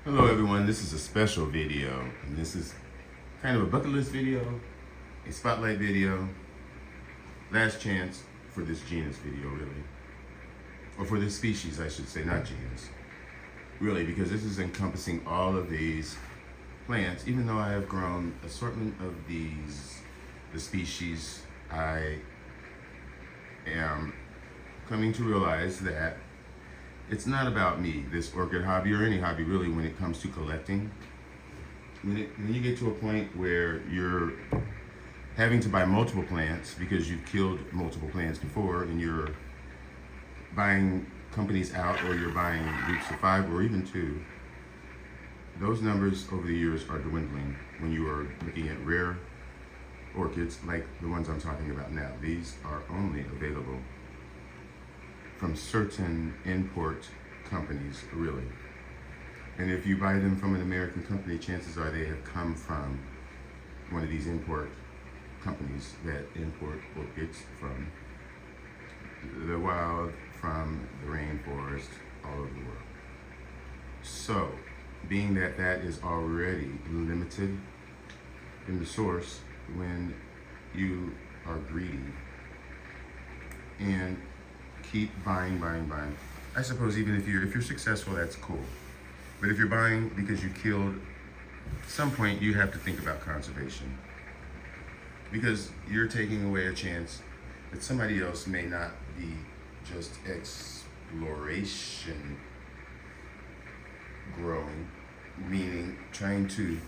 Hello everyone, this is a special video, and this is kind of a bucket list video, a spotlight video, last chance for this genus video really, or for this species I should say, not genus, really, because this is encompassing all of these plants. Even though I have grown assortment of the species, I am coming to realize that it's not about me, this orchid hobby, or any hobby really, when it comes to collecting. When you get to a point where you're having to buy multiple plants because you've killed multiple plants before, and you're buying companies out, or you're buying groups of 5 or even 2, those numbers over the years are dwindling when you are looking at rare orchids like the ones I'm talking about now. These are only available from certain import companies, really. And if you buy them from an American company, chances are they have come from one of these import companies that import orchids from the wild, from the rainforest, all over the world. So, being that that is already limited in the source, when you are greedy and keep buying. I suppose even if you're successful, that's cool. But if you're buying because you killed, at some point you have to think about conservation. Because you're taking away a chance that somebody else may not be just exploration growing, meaning trying to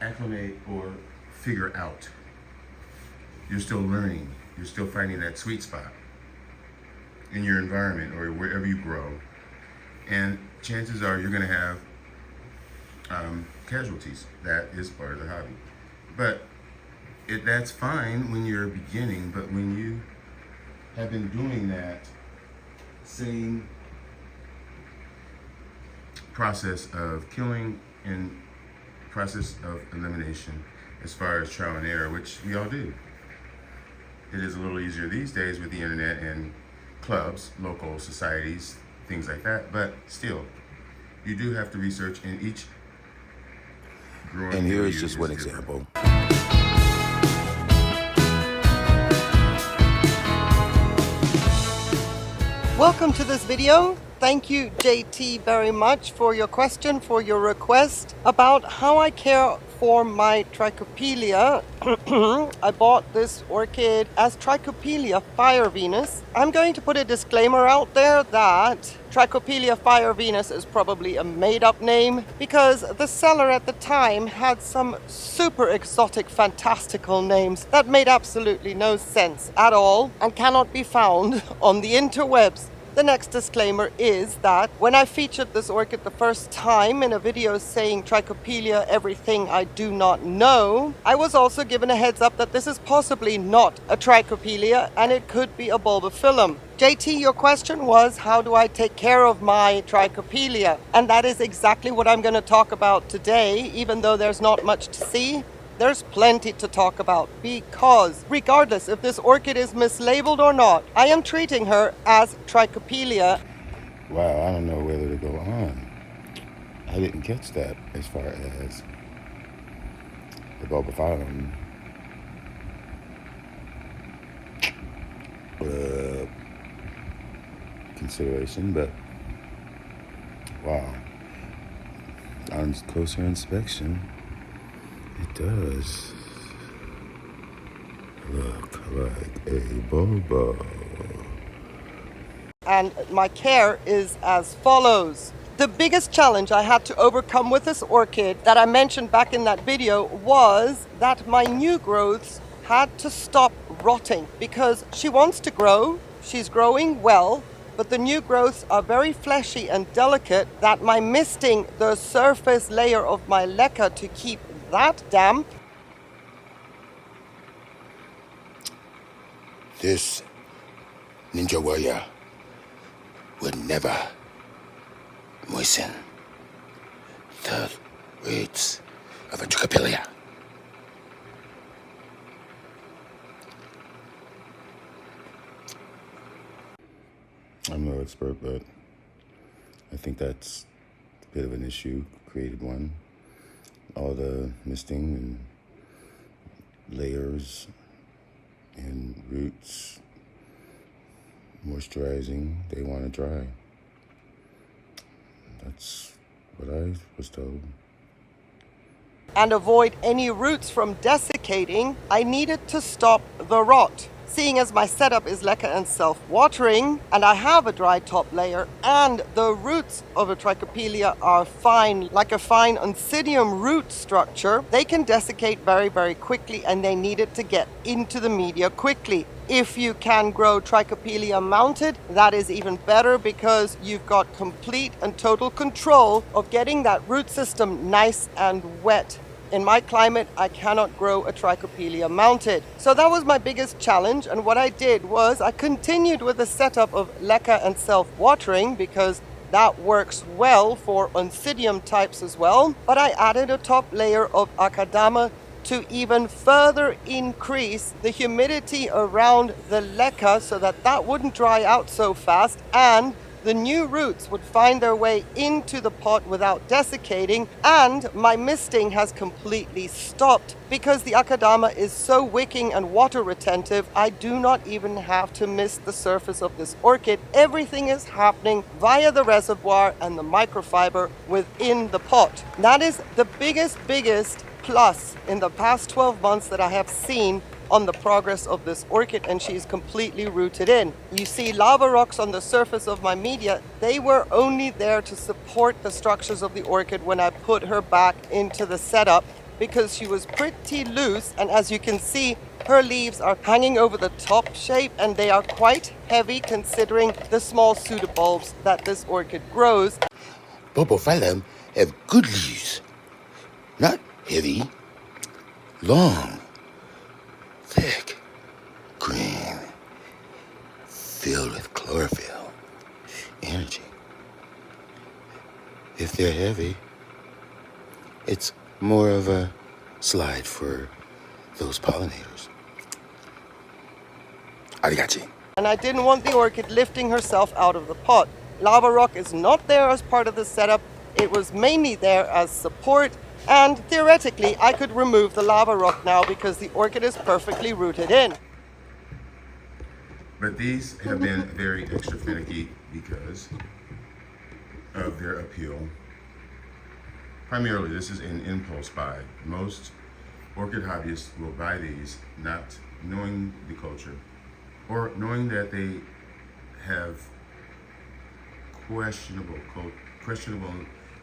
acclimate or figure out. You're still learning. You're still finding that sweet spot in your environment or wherever you grow, and chances are you're going to have casualties. That is part of the hobby, but that's fine when you're beginning. But when you have been doing that same process of killing and process of elimination, as far as trial and error, which we all do, it is a little easier these days with the internet and clubs, local societies, things like that, but still, you do have to research in each growing. And here is just one example. Welcome to this video. Thank you, JT, very much for your question, for your request about how I care for my Trichopelia. I bought this orchid as Trichopelia Fire Venus. I'm going to put a disclaimer out there that Trichopelia Fire Venus is probably a made-up name, because the seller at the time had some super exotic, fantastical names that made absolutely no sense at all and cannot be found on the interwebs. The next disclaimer is that when I featured this orchid the first time in a video saying Trichopelia, everything I do not know, I was also given a heads up that this is possibly not a Trichopelia and it could be a bulbophyllum. JT, your question was, how do I take care of my Trichopelia? And that is exactly what I'm going to talk about today, even though there's not much to see. There's plenty to talk about, because regardless if this orchid is mislabeled or not, I am treating her as Trichopelia. Wow, I don't know whether to go on. I didn't catch that as far as the bulbophyllum consideration, but wow, on closer inspection, it does look like a bulbo. And my care is as follows. The biggest challenge I had to overcome with this orchid that I mentioned back in that video was that my new growths had to stop rotting, because she wants to grow, she's growing well, but the new growths are very fleshy and delicate that my misting the surface layer of my leca to keep that damp. This ninja warrior would never moisten the roots of a Trichopillia. I'm no expert, but I think that's a bit of an issue, created one. All the misting and layers and roots, moisturizing, they want to dry. That's what I was told. And avoid any roots from desiccating, I needed to stop the rot. Seeing as my setup is leca and self-watering, and I have a dry top layer, and the roots of a Trichopelia are fine, like a fine oncidium root structure, they can desiccate very, very quickly, and they needed to get into the media quickly. If you can grow Trichopelia mounted, that is even better because you've got complete and total control of getting that root system nice and wet. In my climate, I cannot grow a Trichopelia mounted. So that was my biggest challenge, and what I did was I continued with the setup of leca and self-watering because that works well for oncidium types as well, but I added a top layer of Akadama to even further increase the humidity around the leca so that that wouldn't dry out so fast, and the new roots would find their way into the pot without desiccating, and my misting has completely stopped because the Akadama is so wicking and water retentive. I do not even have to mist the surface of this orchid. Everything is happening via the reservoir and the microfiber within the pot. That is the biggest plus in the past 12 months that I have seen on the progress of this orchid, and she's completely rooted in. You see lava rocks on the surface of my media. They were only there to support the structures of the orchid when I put her back into the setup because she was pretty loose, and as you can see, her leaves are hanging over the top shape and they are quite heavy considering the small pseudobulbs that this orchid grows. Bulbophyllum have good leaves, not heavy, long, thick, green, filled with chlorophyll, energy. If they're heavy, it's more of a slide for those pollinators. Arigachi. And I didn't want the orchid lifting herself out of the pot. Lava rock is not there as part of the setup. It was mainly there as support, and theoretically I could remove the lava rock now because the orchid is perfectly rooted in. But these have been very extra finicky because of their appeal. Primarily, this is an impulse buy. Most orchid hobbyists will buy these not knowing the culture or knowing that they have questionable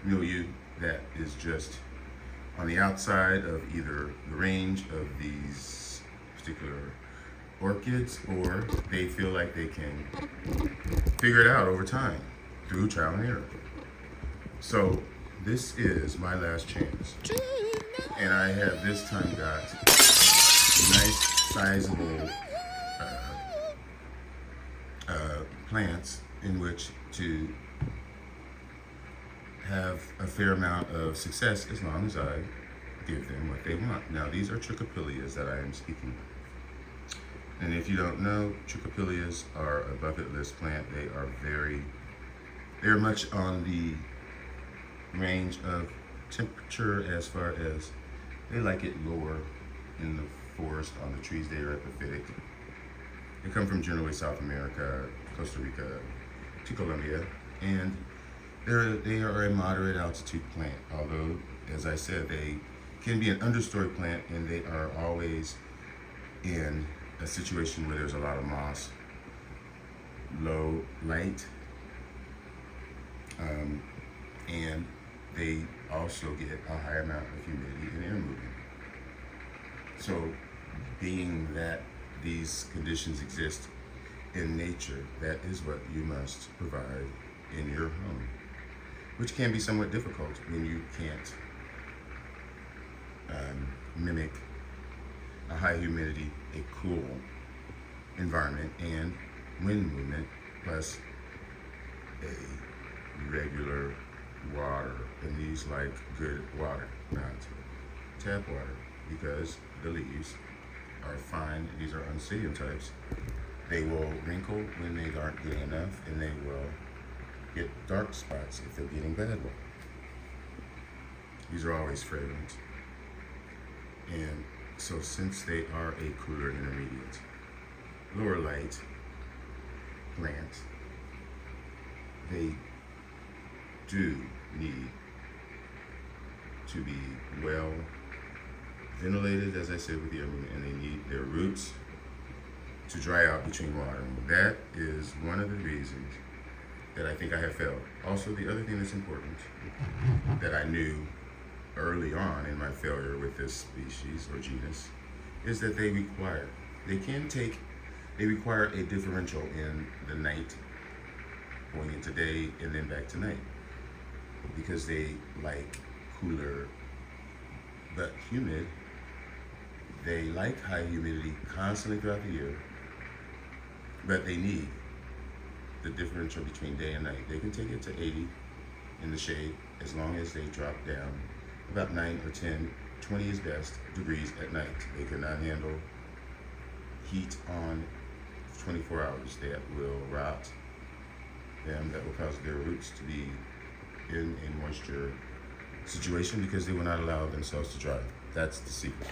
milieu that is just on the outside of either the range of these particular orchids, or they feel like they can figure it out over time through trial and error. So this is my last chance, and I have this time got nice sizable plants in which to have a fair amount of success as long as I give them what they want. Now, these are Trichopillias that I am speaking of. And if you don't know, Trichopillias are a bucket list plant. They're much on the range of temperature as far as they like it lower in the forest on the trees. They are epiphytic. They come from generally South America, Costa Rica, to Colombia, and they are a moderate altitude plant, although, as I said, they can be an understory plant, and they are always in a situation where there's a lot of moss, low light, and they also get a high amount of humidity and air movement. So, being that these conditions exist in nature, that is what you must provide in your home, which can be somewhat difficult when you can't mimic a high humidity, a cool environment, and wind movement, plus a regular water. And these like good water, not tap water, because the leaves are fine. These are oncidium types. They will wrinkle when they aren't getting enough, and they will get dark spots if they're getting bad These are always fragrant. And so since they are a cooler intermediate, lower light plant, they do need to be well ventilated, as I said, with the air movement, and they need their roots to dry out between watering. That is one of the reasons that I think I have failed. Also, the other thing that's important that I knew early on in my failure with this species or genus is that they require a differential in the night going into day and then back to night, because they like cooler but humid. They like high humidity constantly throughout the year, but they need the differential between day and night. They can take it to 80 in the shade as long as they drop down about 9 or 10, 20 is best, degrees at night. They cannot handle heat on 24 hours. That will rot them, that will cause their roots to be in a moisture situation because they will not allow themselves to dry. That's the secret.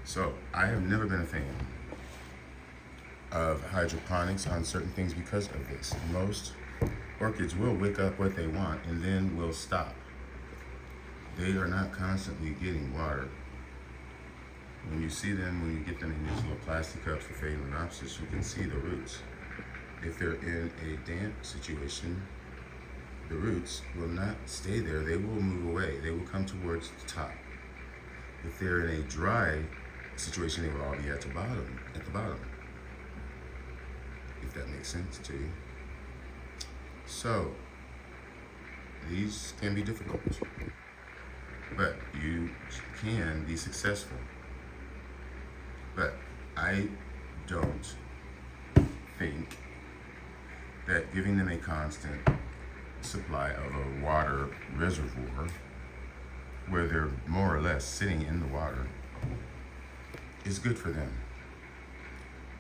So I have never been a fan of hydroponics on certain things because of this. Most orchids will wick up what they want and then will stop. They are not constantly getting water. When you see them, when you get them in these little plastic cups for Phalaenopsis, you can see the roots. If they're in a damp situation, the roots will not stay there. They will move away. They will come towards the top. If they're in a dry situation, they will all be at the bottom. If that makes sense to you. So, these can be difficult, but you can be successful. But I don't think that giving them a constant supply of a water reservoir where they're more or less sitting in the water is good for them.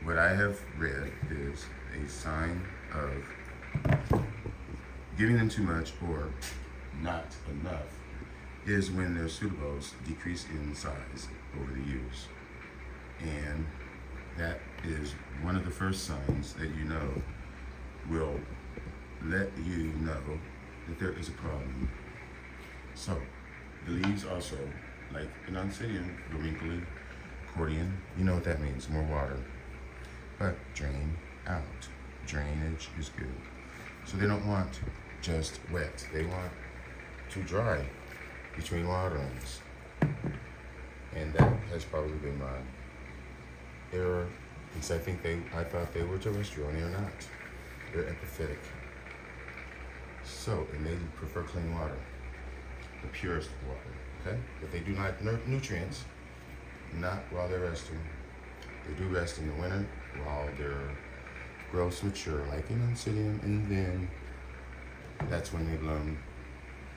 What I have read is a sign of giving them too much or not enough is when their pseudobulbs decrease in size over the years. And that is one of the first signs that you know will let you know that there is a problem. So the leaves also, like an Oncidium, the wrinkly accordion, you know what that means, more water. But drain out. Drainage is good. So they don't want just wet. They want to dry between waterings. And that has probably been my error, because I thought they were terrestrial, and they're not. They're epiphytic. So, and they prefer clean water, the purest water, okay? But they do not nutrients, not while they're resting. They do rest in the winter while their growths mature, like an Oncidium, and then that's when they bloom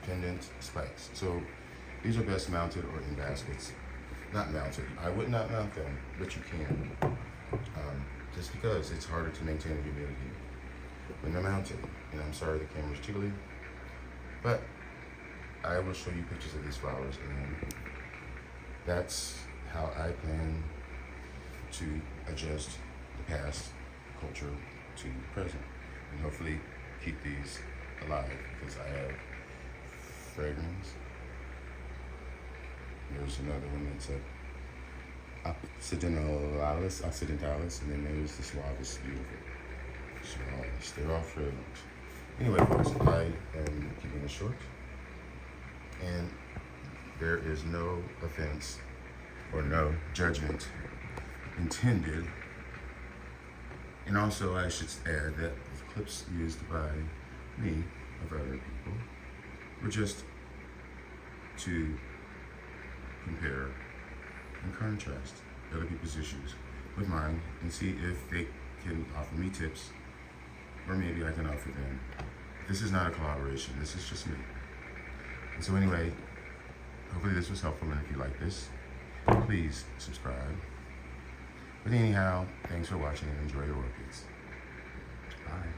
pendant spikes. So these are best mounted or in baskets. Not mounted. I would not mount them, but you can. Just because it's harder to maintain the humidity when they're mounted. And I'm sorry the camera's jiggly, but I will show you pictures of these flowers, and that's how I plan to adjust the past culture to the present, and hopefully keep these alive, because I have fragrance. There's another one that's occidentalis, and then there's the suavis, beautiful. Suavis, they're all fragrant. Anyway, folks, I am keeping it short, and there is no offense or no judgment intended. And also, I should add that the clips used by me of other people were just to compare and contrast other people's issues with mine and see if they can offer me tips, or maybe I can offer them. This is not a collaboration, this is just me. And so anyway, hopefully this was helpful, and if you like this, please subscribe. But anyhow, thanks for watching and enjoy your orchids. Bye.